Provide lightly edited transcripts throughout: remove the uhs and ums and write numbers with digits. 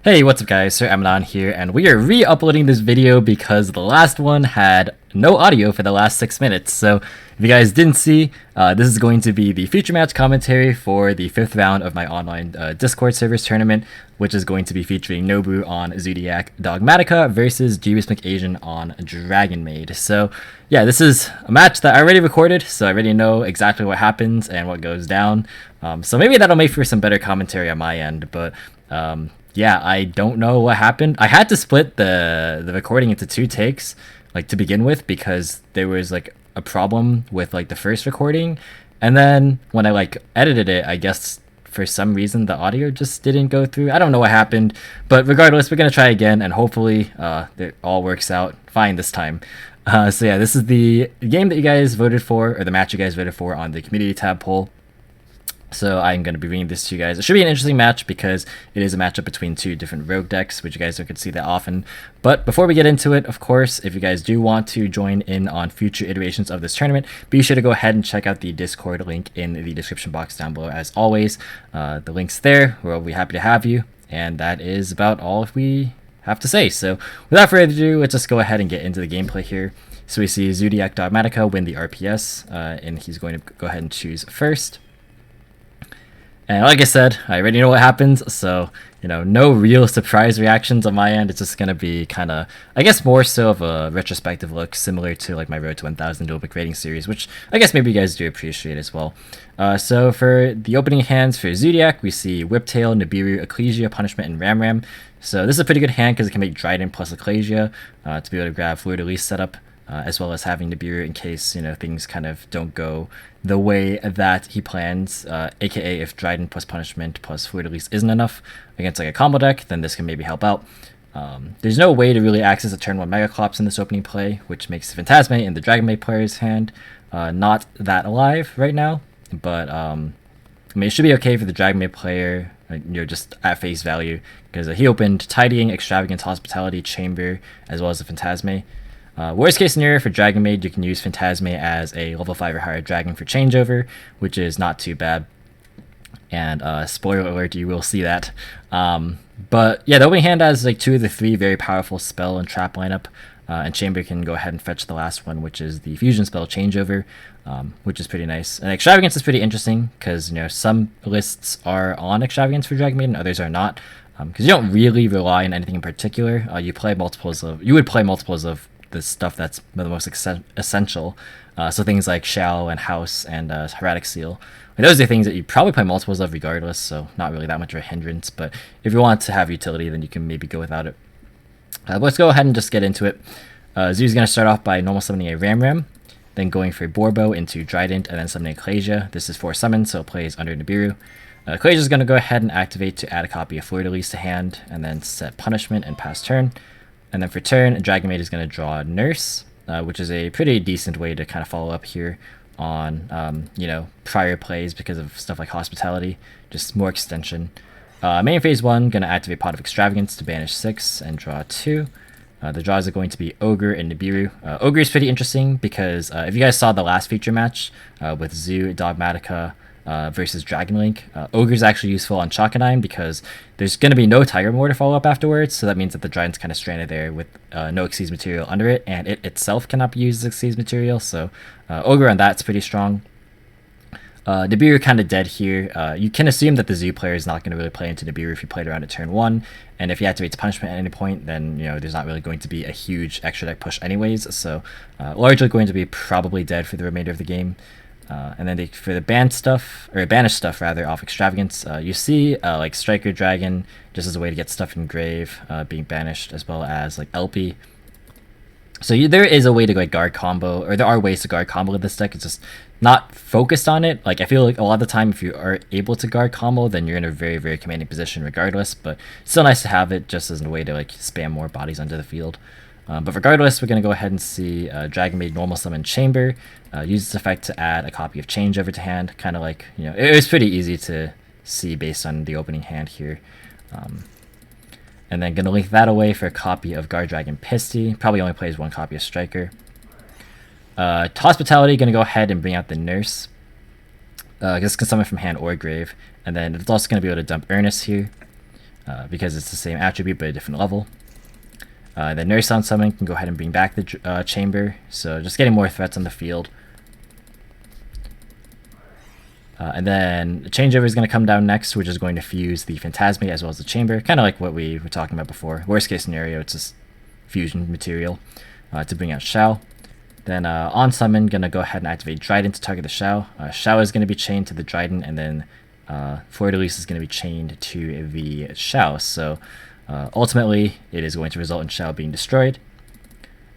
Hey, what's up guys, Sir Emanon here, and we are re-uploading this video because the last one had no audio for the last 6 minutes. So if you guys didn't see, this is going to be the future match commentary for the 5th round of my online Discord servers tournament, which is going to be featuring Nobu on Zoodiac Dogmatika versus Jeebus McAsian on Dragonmaid. So yeah, this is a match that I already recorded, so I already know exactly what happens and what goes down. So maybe that'll make for some better commentary on my end, but yeah, I don't know what happened. I had to split the recording into 2 takes, like to begin with, because there was like a problem with like the first recording, and then when I like edited it, I guess for some reason the audio just didn't go through. I don't know what happened, but regardless, we're gonna try again, and hopefully it all works out fine this time. So yeah, this is the game that you guys voted for, or the match you guys voted for on the community tab poll. So I'm going to be reading this to you guys. It should be an interesting match because it is a matchup between 2 different rogue decks, which you guys don't get to see that often. But before we get into it, of course, if you guys do want to join in on future iterations of this tournament, be sure to go ahead and check out the Discord link in the description box down below. As always, the link's there. We'll be happy to have you. And that is about all we have to say. So without further ado, let's just go ahead and get into the gameplay here. So we see Zoodiac Dogmatika win the RPS, and he's going to go ahead and choose first. And like I said, I already know what happens, so, you know, no real surprise reactions on my end. It's just going to be kind of, I guess, more so of a retrospective look, similar to, like, my Road to 1000 dual pick rating series, which I guess maybe you guys do appreciate as well. So for the opening hands for Zoodiac, we see Whiptail, Nibiru, Ecclesia, Punishment, and Ram. So this is a pretty good hand because it can make Dryden plus Ecclesia to be able to grab Fleur-de-Lis setup. As well as having Nibiru in case, you know, things kind of don't go the way that he plans, aka if Dryden plus Punishment plus Fleur-de-Lis isn't enough against like a combo deck, then this can maybe help out. There's no way to really access a turn 1 Megaclops in this opening play, which makes Phantasme and the Dragonmaid player's hand not that alive right now, but I mean, it should be okay for the Dragonmaid player, you know, just at face value, because he opened Tidying, Extravagance, Hospitality, Chamber, as well as the Phantasme. Worst case scenario for Dragonmaid, you can use Phantasme as a level 5 or higher dragon for changeover, which is not too bad. And spoiler alert, you will see that. But yeah, the opening hand has like 2 of the 3 very powerful spell and trap lineup. And Chamber can go ahead and fetch the last one, which is the fusion spell changeover, which is pretty nice. And Extravagance is pretty interesting because, you know, some lists are on Extravagance for Dragonmaid and others are not. Because you don't really rely on anything in particular. You would play multiples of the stuff that's the most essential, so things like Shallow and House and Hieratic Seal. I mean, those are things that you probably play multiples of regardless, so not really that much of a hindrance, but if you want to have utility, then you can maybe go without it. But let's go ahead and just get into it. Zoo's going to start off by normal summoning a Ram, then going for Borbo into Dryden, and then summoning Ecclesia. This is 4 summons, so it plays under Nibiru. Ecclesia is going to go ahead and activate to add a copy of Fleur-de-Lis to hand, and then set Punishment and pass turn. And then for turn, Dragonmaid is going to draw Nurse, which is a pretty decent way to kind of follow up here on, you know, prior plays because of stuff like Hospitality, just more extension. Main phase 1, going to activate Pot of Extravagance to banish 6 and draw 2. The draws are going to be Ogre and Nibiru. Ogre is pretty interesting because if you guys saw the last feature match with Zoo, Dogmatika, versus Dragon Link, Ogre is actually useful on Chakanine because there's going to be no Tiger Moor to follow up afterwards, so that means that the Dryden's kind of stranded there with no Xyz material under it, and it itself cannot be used as Xyz material, so Ogre on that's pretty strong. Nibiru kind of dead here. You can assume that the Zoo player is not going to really play into Nibiru if you played around at turn 1, and if he activates Punishment at any point, then, you know, there's not really going to be a huge extra deck push anyways, so largely going to be probably dead for the remainder of the game. And then for the banished stuff off Extravagance, you see like Striker Dragon just as a way to get stuff in grave being banished, as well as like LP. So there is a way to like guard combo, or there are ways to guard combo with this deck. It's just not focused on it. Like I feel like a lot of the time, if you are able to guard combo, then you're in a very, very commanding position regardless. But it's still nice to have it just as a way to like spam more bodies onto the field. But regardless, we're going to go ahead and see Dragonmaid normal summon Chamber, use this effect to add a copy of Changeover to hand, kind of like, you know, it was pretty easy to see based on the opening hand here. And then going to link that away for a copy of Guard Dragon Pisty, probably only plays 1 copy of Striker. Hospitality, going to go ahead and bring out the Nurse. This can summon from hand or grave, and then it's also going to be able to dump Earnest here. because it's the same attribute but a different level. The Nurse on summon can go ahead and bring back the Chamber, so just getting more threats on the field. And then the Changeover is going to come down next, which is going to fuse the Phantasmate as well as the Chamber, kind of like what we were talking about before. Worst case scenario, it's just fusion material to bring out Xiao. Then on summon, going to go ahead and activate Dryden to target the Xiao. Xiao is going to be chained to the Dryden, and then Fleur-de-Lis is going to be chained to the Xiao. So ultimately, it is going to result in Xiao being destroyed.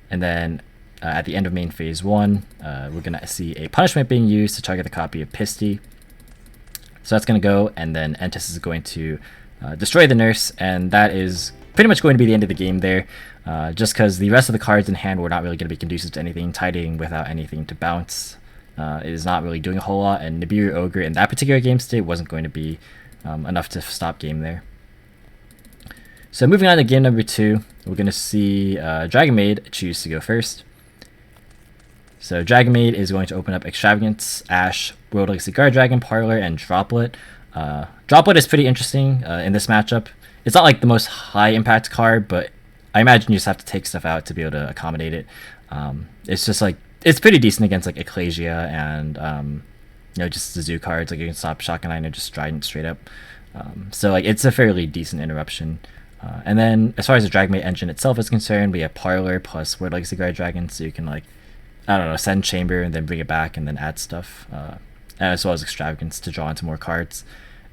And then at the end of main phase 1, we're going to see a punishment being used to target the copy of Pisty. So that's going to go, and then Entis is going to destroy the Nurse, and that is pretty much going to be the end of the game there, just because the rest of the cards in hand were not really going to be conducive to anything. Tidying without anything to bounce is not really doing a whole lot, and Nibiru Ogre in that particular game state wasn't going to be enough to stop game there. So moving on to game number 2, we're going to see Dragonmaid choose to go first. So Dragonmaid is going to open up Extravagance, Ash, World Legacy Guard Dragon, Parlor, and Droplet. Droplet is pretty interesting in this matchup. It's not like the most high impact card, but I imagine you just have to take stuff out to be able to accommodate it. It's just like, it's pretty decent against like Ecclesia and just the Zoo cards. Like you can stop Shotgun Line or just Trident straight up. So like it's a fairly decent interruption. And then as far as the Dragonmaid engine itself is concerned, we have Parlor plus World Legacy Guard Dragon, so you can like, I don't know, send Chamber and then bring it back and then add stuff, as well as Extravagance to draw into more cards.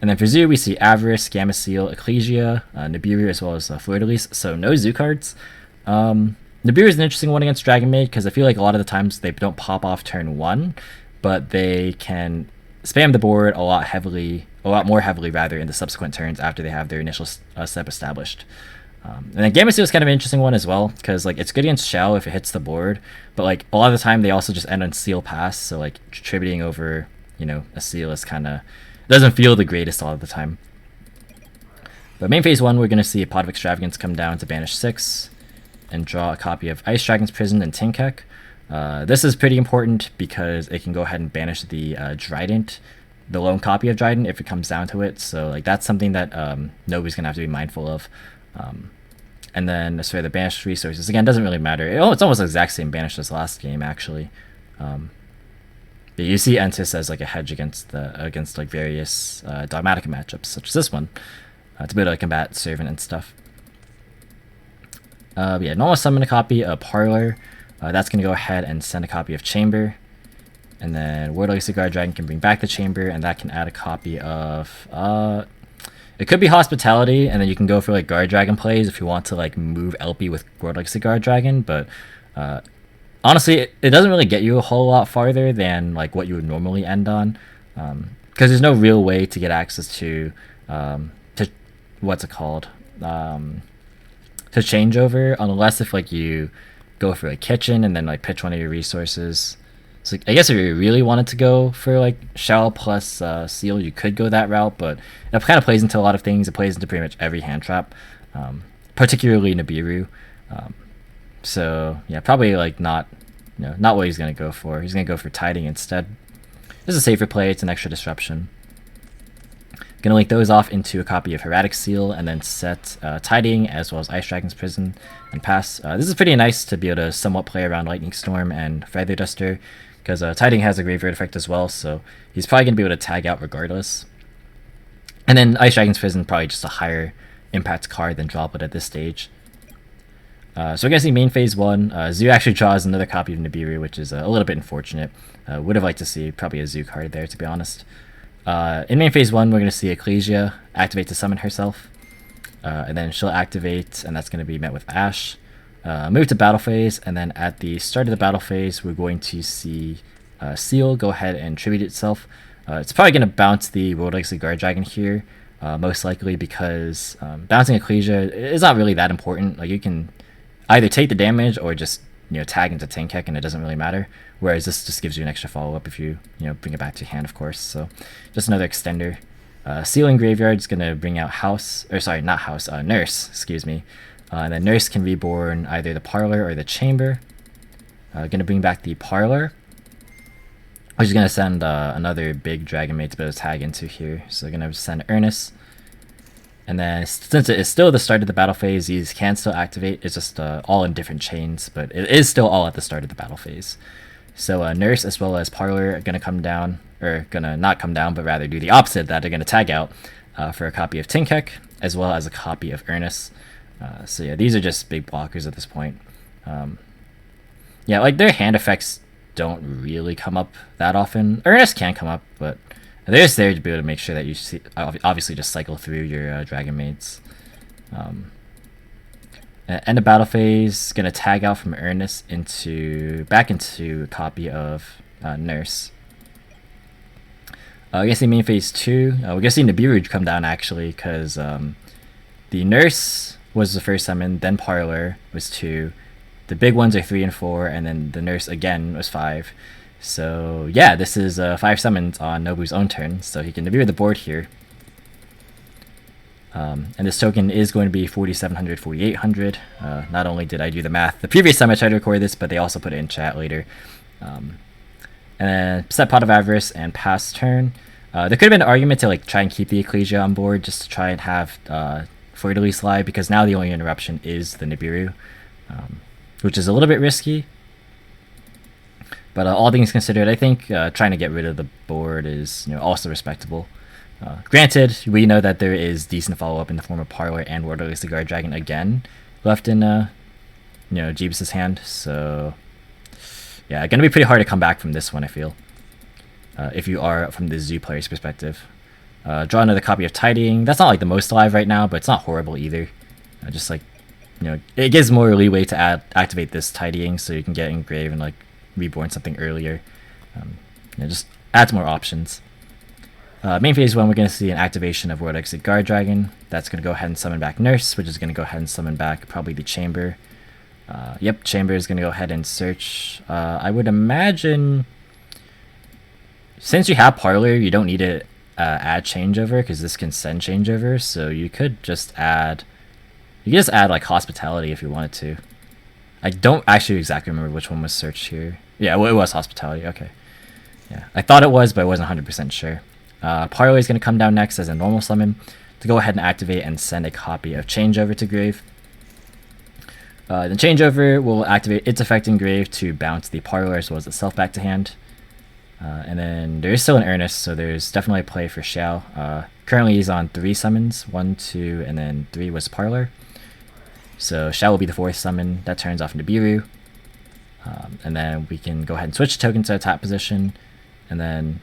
And then for Zoo, we see Avarice, Gamma Seal, Ecclesia, Nibiru, as well as Fleur-de-Lis, so no Zoo cards. Nibiru is an interesting one against Dragonmaid because I feel like a lot of the times they don't pop off turn 1, but they can spam the board a lot more heavily rather in the subsequent turns after they have their initial step established. And then Gamma Seal is kind of an interesting one as well, because like it's good against Shell if it hits the board, but like a lot of the time they also just end on Seal Pass, so like contributing over, a Seal is kind of, doesn't feel the greatest a lot of the time. But main phase 1, we're going to see a Pot of Extravagance come down to banish 6, and draw a copy of Ice Dragon's Prison and Tinkek. This is pretty important because it can go ahead and banish the Trident, the lone copy of Trident, if it comes down to it, so like that's something that nobody's going to have to be mindful of. And then as for the banished resources, again, doesn't really matter. It's almost the exact same banish as last game, actually. But you see Entis as like a hedge against like various Dogmatika matchups, such as this one, to be able to combat Servant and stuff. Yeah, normal summon a copy of Parlor. That's going to go ahead and send a copy of Chamber. And then World Legacy Guard Dragon can bring back the Chamber, and that can add a copy of... it could be Hospitality, and then you can go for like Guard Dragon plays if you want to like move LP with World Legacy Guard Dragon, but honestly, it doesn't really get you a whole lot farther than like what you would normally end on, because there's no real way to get access to what's it called, to changeover, unless if like you go for a kitchen and then like pitch one of your resources. So I guess if you really wanted to go for like Shell plus Seal, you could go that route, but it kind of plays into a lot of things. It plays into pretty much every hand trap, particularly Nibiru. So yeah, probably like not what he's gonna go for. He's gonna go for Tiding instead. This is a safer play. It's an extra disruption. Gonna link those off into a copy of Heretic Seal and then set Tiding as well as Ice Dragon's Prison and pass. This is pretty nice to be able to somewhat play around Lightning Storm and Feather Duster, because Tiding has a Graveyard effect as well, so he's probably going to be able to tag out regardless. And then Ice Dragon's Prison, probably just a higher impact card than Droplet at this stage. So we're going to see main phase 1. Zoo actually draws another copy of Nibiru, which is a little bit unfortunate. Would have liked to see probably a Zoo card there, to be honest. In main phase 1, we're going to see Ecclesia activate to summon herself. And then she'll activate, and that's going to be met with Ash. Move to battle phase, and then at the start of the battle phase, we're going to see Seal go ahead and tribute itself. It's probably going to bounce the World Legacy Guard Dragon here, most likely, because bouncing Ecclesia is not really that important. Like you can either take the damage or just tag into Tinkek, and it doesn't really matter. Whereas this just gives you an extra follow up if you bring it back to your hand, of course. So just another extender. Seal in Graveyard is going to bring out Nurse, excuse me. And then Nurse can reborn either the Parlor or the Chamber. Going to bring back the Parlor, which is going to send another big Dragonmaid to be able to tag into here. So going to send Ernest. And then since it is still the start of the battle phase, these can still activate. It's just all in different chains, but it is still all at the start of the battle phase. So Nurse as well as Parlor are going to come down, or going to not come down, but rather do the opposite, that they're going to tag out for a copy of Tinkek, as well as a copy of Ernest. So yeah, these are just big blockers at this point. Yeah, like their hand effects don't really come up that often. Ernest can come up, but they're just there to be able to make sure that you see, obviously just cycle through your Dragonmaids. End of battle phase, gonna tag out from Ernest back into a copy of Nurse. We're gonna see main phase 2. We're gonna see Nibiru come down actually, because the Nurse was the first summon, then Parlor was 2. The big ones are 3 and 4, and then the Nurse again was 5. So yeah, this is 5 summons on Nobu's own turn, so he can Nibiru the board here. And this token is going to be 4,700, 4,800. Not only did I do the math the previous time I tried to record this, but they also put it in chat later. And then set Pot of Avarice and pass turn. There could have been an argument to like try and keep the Ecclesia on board just to try and have Fleur-de-Lis slide, because now the only interruption is the Nibiru, which is a little bit risky. But all things considered, I think trying to get rid of the board is also respectable. Granted, we know that there is decent follow-up in the form of Parlor and Fleur-de-Lis the Guard Dragon again left in Jeebus's hand, so yeah, gonna be pretty hard to come back from this one, I feel. If you are from the Zoo player's perspective. Draw another copy of Tidying. That's not like the most alive right now, but it's not horrible either. Just like, it gives more leeway to activate this Tidying so you can get Engrave and like Reborn something earlier. Just adds more options. Main phase 1, we're going to see an activation of World Exit Guard Dragon. That's going to go ahead and summon back Nurse, which is going to go ahead and summon back probably the Chamber. Yep, Chamber is going to go ahead and search. I would imagine, since you have Parlor, you don't need to add Changeover, because this can send Changeover, so you could just add, like Hospitality if you wanted to. I don't actually exactly remember which one was searched here. Yeah, well, it was Hospitality, okay. Yeah, I thought it was, but I wasn't 100% sure. Parlor is going to come down next as a normal summon to go ahead and activate and send a copy of Changeover to grave. The Changeover will activate its effect in grave to bounce the Parlor as well as itself back to hand. And then there is still an Ernest, so there's definitely a play for Xiao. Currently he's on 3 summons, 1, 2, and then 3 was Parlor. So Xiao will be the 4th summon. That turns off Nibiru. And then we can go ahead and switch token to attack position, and then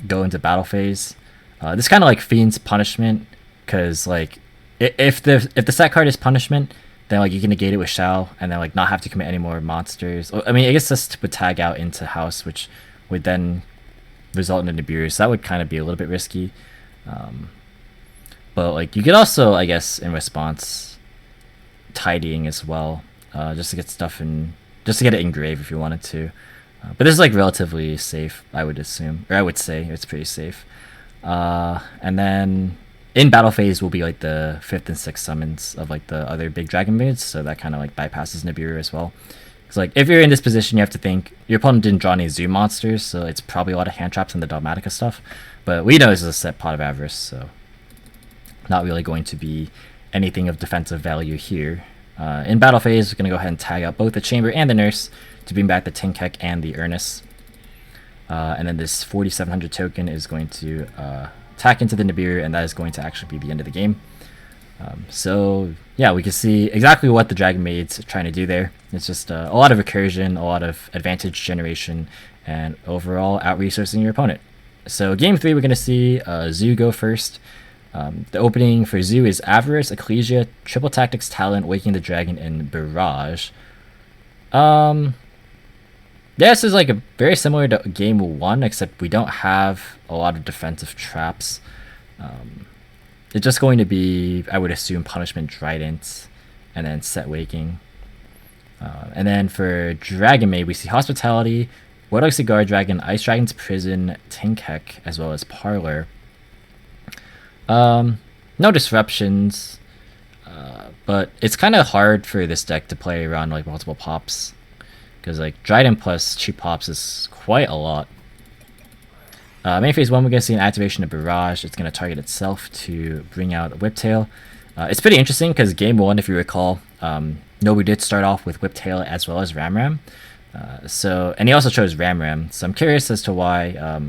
go into battle phase. This kind of like Fiend's Punishment, because like if the set card is Punishment, then like you can negate it with Xiao, and then like not have to commit any more monsters. I mean, I guess this would tag out into House, which would then result in a Nibiru, so that would kind of be a little bit risky. But like you could also, I guess, in response, Tidying as well, just to get stuff in, just to get it engraved if you wanted to. But this is like relatively safe, I would assume, or I would say it's pretty safe. And then in battle phase will be like the 5th and 6th summons of like the other big Dragonmaids, so that kind of like bypasses Nibiru as well. Because like if you're in this position, you have to think your opponent didn't draw any Zoo monsters, so it's probably a lot of hand traps and the Dogmatika stuff. But we know this is a set Pot of Avarice, so not really going to be anything of defensive value here. In battle phase, we're going to go ahead and tag out both the Chamber and the Nurse to bring back the Tinkek and the Ernest. And then this 4,700 token is going to attack into the Nibiru, and that is going to actually be the end of the game. So yeah, we can see exactly what the Dragonmaid's trying to do there. It's just a lot of recursion, a lot of advantage generation, and overall out-resourcing your opponent. So game 3, we're going to see Zoo go first. The opening for Zoo is Avarice, Ecclesia, Triple Tactics, Talent, Waking the Dragon, and Barrage. This is like a very similar to game 1, except we don't have a lot of defensive traps. It's just going to be, I would assume, Punishment Trident, and then Set Waking. And then for Dragonmaid, we see Hospitality, Warlock's Guard Dragon, Ice Dragon's Prison, Tinkek, as well as Parlor. No disruptions, but it's kind of hard for this deck to play around like multiple pops, because like Trident plus cheap pops is quite a lot. Main phase 1, we're going to see an activation of Barrage. It's going to target itself to bring out Whiptail. It's pretty interesting because game 1, if you recall, Nobu did start off with Whiptail as well as Ramram. And he also chose Ramram. So I'm curious as to why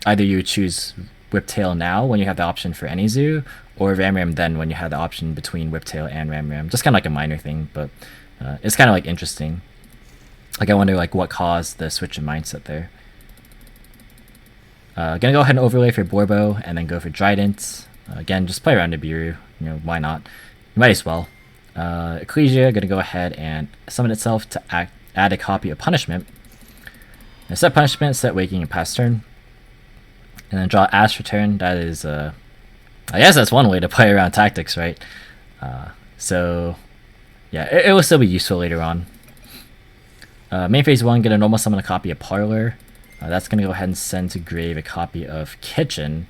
either you choose Whiptail now when you have the option for any zoo, or Ramram then when you have the option between Whiptail and Ramram. Just kind of like a minor thing, but it's kind of like interesting. Like I wonder like what caused the switch in mindset there. Gonna go ahead and overlay for Borbo and then go for Trident. Again, just play around Nibiru. You know, why not? You might as well. Ecclesia gonna go ahead and summon itself to add a copy of Punishment. And set Punishment, set Waking, and pass turn. And then draw Ash for turn. That is, I guess that's one way to play around tactics, right? So, yeah, it will still be useful later on. Main phase 1, get a normal summon a copy of Parlor. That's gonna go ahead and send to grave a copy of Kitchen.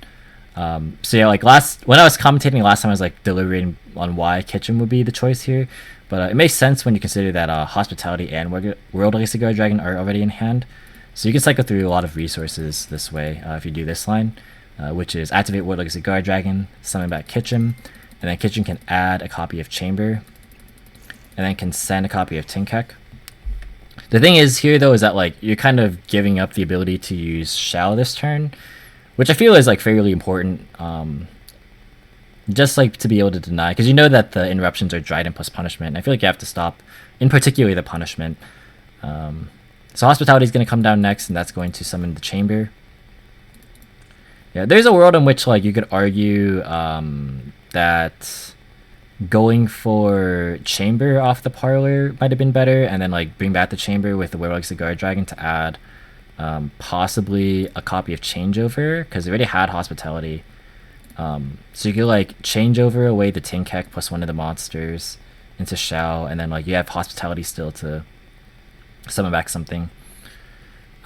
So yeah, like when I was commentating last time, I was like deliberating on why Kitchen would be the choice here, but it makes sense when you consider that Hospitality and World Legacy Guard Dragon are already in hand. So you can cycle through a lot of resources this way if you do this line, which is activate World Legacy Guard Dragon, summon back Kitchen, and then Kitchen can add a copy of Chamber, and then can send a copy of Tinkek. The thing is here though is that like you're kind of giving up the ability to use Shao this turn, which I feel is like fairly important. Just like to be able to deny, because you know that the interruptions are Trident plus Punishment, and I feel like you have to stop, in particular the Punishment. So Hospitality is going to come down next, and that's going to summon the Chamber. Yeah, there's a world in which like you could argue that going for Chamber off the Parlor might have been better, and then like bring back the Chamber with the World Legacy Guard Dragon to add possibly a copy of Changeover, because they already had Hospitality. So you could like Changeover away the Tinkek plus one of the monsters into Shao, and then like you have Hospitality still to summon back something.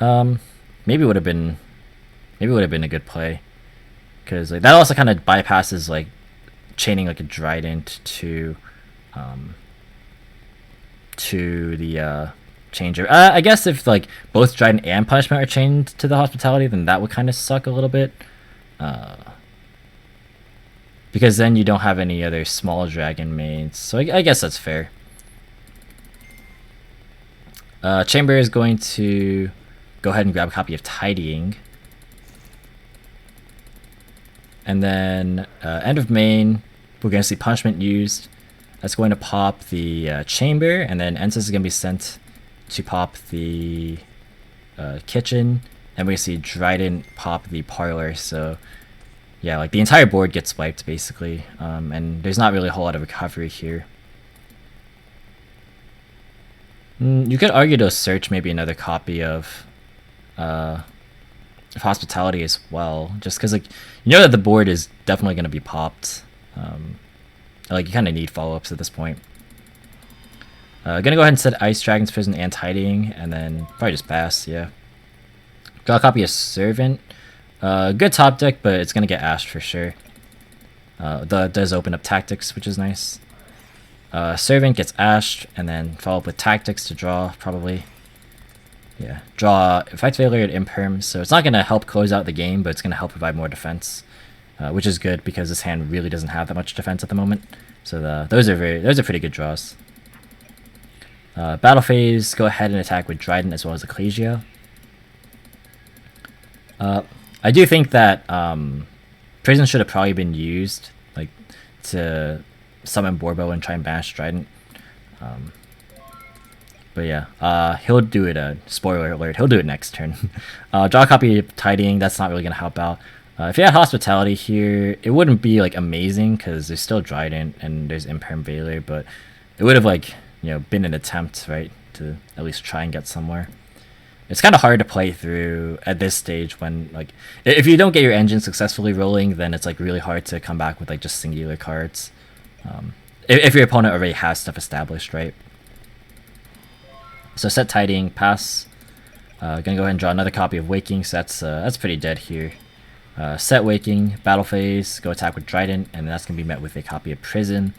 Maybe would have been a good play, because like that also kind of bypasses like chaining like a Trident to the Changer. I guess if like both Trident and Punishment are chained to the Hospitality, then that would kind of suck a little bit. Because then you don't have any other small Dragonmaids. So I guess that's fair. Chamber is going to go ahead and grab a copy of Tidying. And then end of main, we're going to see Punishment used. That's going to pop the Chamber, and then Ensis is going to be sent to pop the Kitchen, and we see Trident pop the Parlor. So yeah, like the entire board gets wiped basically, and there's not really a whole lot of recovery here. You could argue to search maybe another copy of Hospitality as well, just because like you know that the board is definitely going to be popped. Like you kind of need follow-ups at this point. Gonna go ahead and set Ice Dragon's Prison and Tidying, and then probably just pass. Yeah. Draw a copy of Servant. Good top deck, but it's gonna get ashed for sure. That does open up Tactics, which is nice. Servant gets ashed, and then follow up with Tactics to draw, probably. Yeah, draw Effect Failure at Imperm, so it's not gonna help close out the game, but it's gonna help provide more defense, which is good because this hand really doesn't have that much defense at the moment. So those are pretty good draws. Battle phase, go ahead and attack with Trident as well as Ecclesia. I do think that Prison should have probably been used like to summon Borbo and try and banish Trident. But yeah, he'll do it, spoiler alert, he'll do it next turn. Draw a copy of Tidying, that's not really going to help out. If you had Hospitality here, it wouldn't be like amazing because there's still Trident and there's Imperm Veiler, but it would have like, you know, been an attempt, right, to at least try and get somewhere. It's kind of hard to play through at this stage when, like, if you don't get your engine successfully rolling, then it's like really hard to come back with like just singular cards. If your opponent already has stuff established, right? So set Tidying, pass. Gonna go ahead and draw another copy of Waking, so that's pretty dead here. Set Waking, battle phase, go attack with Trident, and that's gonna be met with a copy of Prison.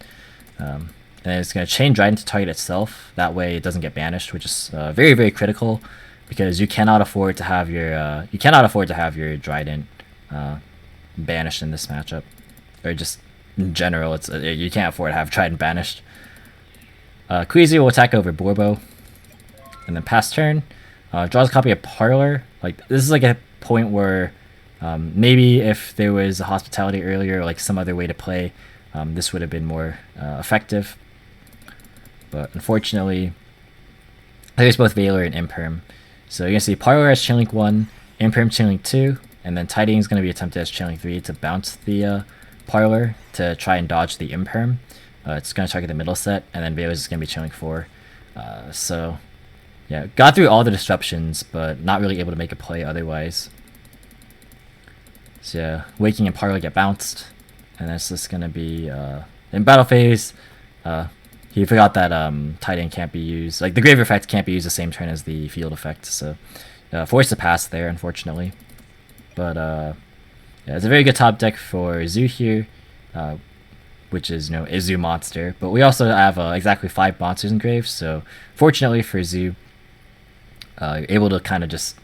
And it's going to chain Trident to target itself. That way it doesn't get banished, which is very, very critical, because you cannot afford to have your Trident banished in this matchup, or just in general. It's you can't afford to have Trident banished. Queasy will attack over Borbo, and then pass turn. Draws a copy of Parlor. Like this is like a point where maybe if there was a hospitality earlier, or like some other way to play, this would have been more effective. But unfortunately, there's both Valor and Imperm. So you're gonna see Parlor as Chainlink 1, Imperm Chainlink 2, and then Tidying is gonna be attempted as Chainlink 3 to bounce the Parlor to try and dodge the Imperm. It's gonna target the middle set, and then Valor is gonna be Chainlink 4. So yeah, got through all the disruptions, but not really able to make a play otherwise. So yeah, Waking and Parlor get bounced, and that's just gonna be in battle phase. He forgot that Titan can't be used. Like the Grave effect can't be used the same turn as the field effect, so forced to pass there, unfortunately. But yeah, it's a very good top deck for Zoo here, which is a Zoo monster. But we also have exactly 5 monsters in Grave, so fortunately for Zoo, you're able to kind of just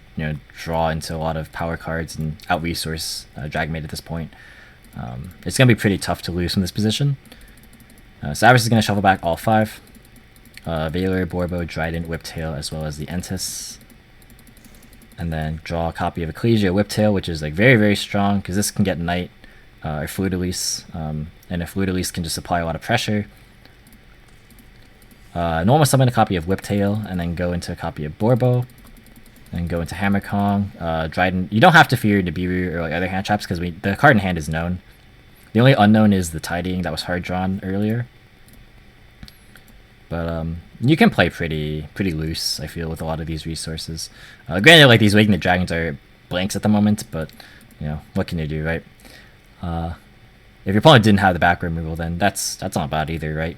draw into a lot of power cards and out resource Dragonmaid at this point. It's gonna be pretty tough to lose from this position. So Avarice is going to shuffle back all 5. Valor, Borbo, Trident, Whiptail, as well as the Entis. And then draw a copy of Ecclesia Whiptail, which is like very, very strong, because this can get Knight or Fluid Release. And if Fluid Release can just apply a lot of pressure. Normal summon a copy of Whiptail, and then go into a copy of Borbo. And go into Hammer Kong. Trident. You don't have to fear Nibiru or like other hand traps, because the card in hand is known. The only unknown is the Tidying that was hard drawn earlier. But you can play pretty loose, I feel, with a lot of these resources. Granted, like these Waking the Dragons are blanks at the moment, but what can you do, right? If your opponent didn't have the back removal, then that's not bad either, right?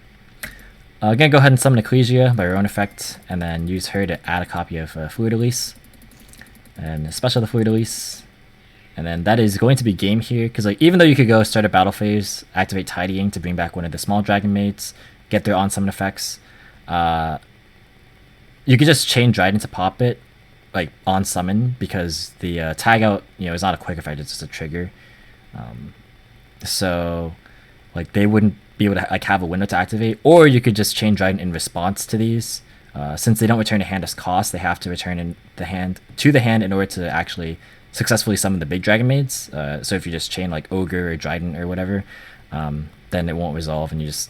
Gonna go ahead and summon Ecclesia by her own effect, and then use her to add a copy of Fluid Release, and special the Fluid Release. And then that is going to be game here, because like even though you could go start a battle phase, activate Tidying to bring back one of the small Dragonmaids, get their on summon effects, you could just chain Trident to pop it, like on summon, because the tag out is not a quick effect, it's just a trigger. So like they wouldn't be able to like have a window to activate, or you could just chain Trident in response to these. Since they don't return a hand as cost, they have to return in the hand in order to actually successfully summon the big Dragonmaids. So if you just chain like Ogre or Trident or whatever, then it won't resolve and you just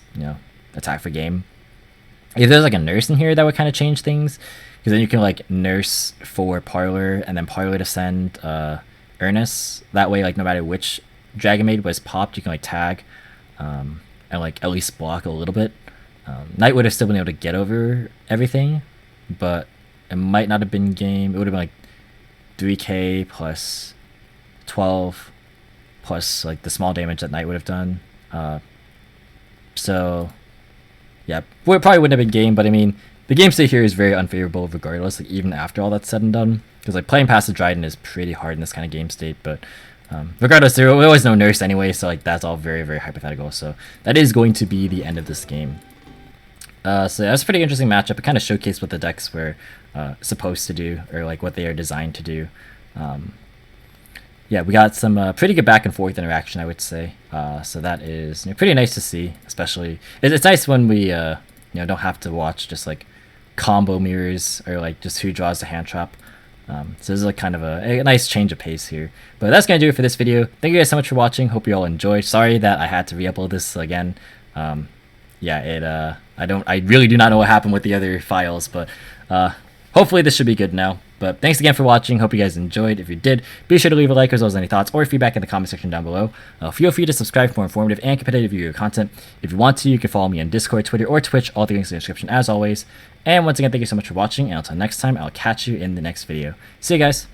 attack for game. If there's like a nurse in here, that would kind of change things, because then you can like nurse for Parlor and then Parlor to send Ernest. That way, like no matter which Dragonmaid was popped, you can like tag and like at least block a little bit. Knight would have still been able to get over everything, but it might not have been game. It would have been like 3k plus 12 plus like the small damage that Knight would have done. So yeah, it probably wouldn't have been game, but I mean the game state here is very unfavorable regardless, like even after all that's said and done, because like playing past the Trident is pretty hard in this kind of game state. But regardless, there was no nurse anyway, so like that's all very, very hypothetical. So that is going to be the end of this game. So that's a pretty interesting matchup. It kind of showcased what the decks were supposed to do, or like what they are designed to do. Yeah, we got some pretty good back and forth interaction, I would say. So that is pretty nice to see. Especially, it's nice when we don't have to watch just like combo mirrors or like just who draws the hand trap. So this is like kind of a nice change of pace here. But that's gonna do it for this video. Thank you guys so much for watching. Hope you all enjoyed. Sorry that I had to re-upload this again. Yeah, I really do not know what happened with the other files, but hopefully this should be good now. But thanks again for watching. Hope you guys enjoyed. If you did, be sure to leave a like as well as any thoughts or feedback in the comment section down below. Feel free to subscribe for more informative and competitive video content. If you want to, you can follow me on Discord, Twitter, or Twitch. All the links in the description as always. And once again, thank you so much for watching. And until next time, I'll catch you in the next video. See you guys.